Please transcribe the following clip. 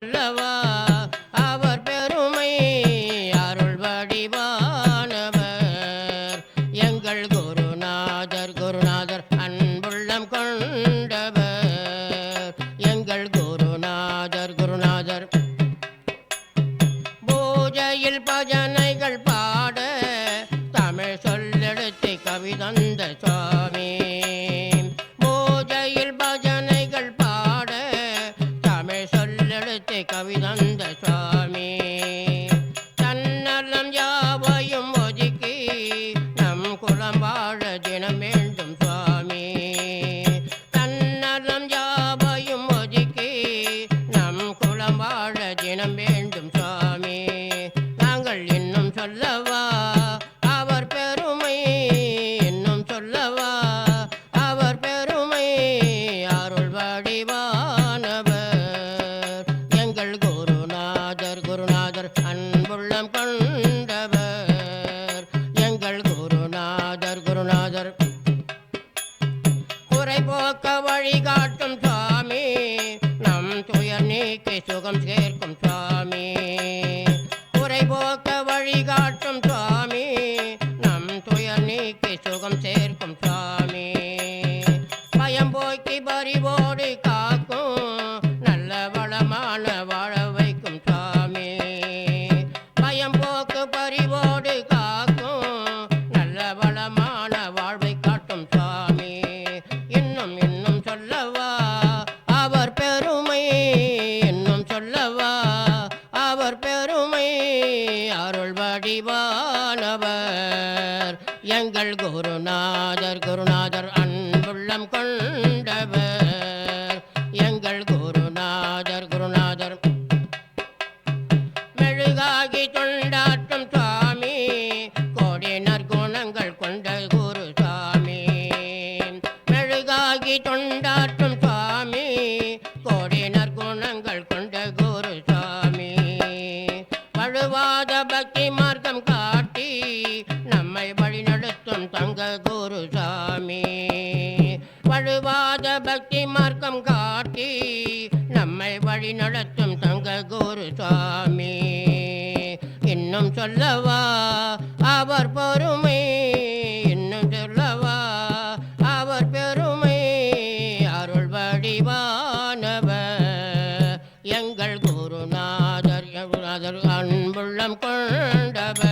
அல்லவா அவர் பெருமை அருள் வடிவானவர் எங்கள் குருநாதர் குருநாதர் அன்புள்ளம் கொண்டவர் எங்கள் குருநாதர் குருநாதர் பூஜையில் பஜனைகள் பாட தமிழ் சொல்லெடுத்து கவிதந்த சுவாமி பூஜையில் பஜனைகள் பாட தமிழ் சொல்லெடுத்து கவிதந்த சுவாமி தன்னலம் யாவையும் ஒதுக்கி நம் குலம் வாழ தினம் வேண்டும் சுவாமி தன்னலம் யாவையும் ஒதுக்கி நம் குலம் வாழ தினம் வேண்டும் சுவாமி நாங்கள் இன்னும் சொல்லவா அவர் பெருமை இன்னும் சொல்லவா அவர் பெருமை அருள் வடிவானவர் எங்கள் குருநாதர் குருநாதர் அன்புள்ளம் கொண்டவர் எங்கள் குருநாதர் குருநாதர் குறை போக்க வழிகாட்டும் சுவாமி நம் துயர் நீக்கி சுகம் சேர்க்கும் சுவாமி குறை போக்க வழிகாட்டும் சுவாமி நம் துயர் நீக்கி சுகம் சேர்க்கும் சுவாமி பயம் போக்கி பறிவோடு காக்கும் நல்ல வளமான வாழ வைக்கும் சுவாமி பயம் போக்கு பறிவோடு காக்கும் நல்ல வளமான வாழ்வை காட்டும் சுவாமி இன்னும் இன்னும் சொல்லவா அவர் பெருமை இன்னும் சொல்லவா அவர் பெருமை அருள் வடிவானவர் எங்கள் குருநாதர் குருநாதர் அன்புள்ளம் கொண்டவர் எங்கள் குருநாதர் குருநாதர் மெழுகாகி தொண்டாற்றும் சுவாமி கோடினர் குணங்கள் கொண்ட குரு சுவாமி மெழுகாகி தொண்டாற்றும் சுவாமி கோடினர் குணங்கள் கொண்ட குரு சுவாமி வழுவாத பக்தி மார்க்கம் காட்டி நம்மை வழிநடத்தும் தங்க குரு சாமி வழுவாத பக்தி மார்க்கம் காட்டி நம்மை வழிநடத்தும் தங்க குரு சாமி இன்னும் சொல்லவா அவர் பெருமை இன்னும் சொல்லவா அவர் பெருமை அருள் வடிவானவர் எங்கள் குருநாதர் குருநாதர் அன்புள்ளம் கொண்டவர்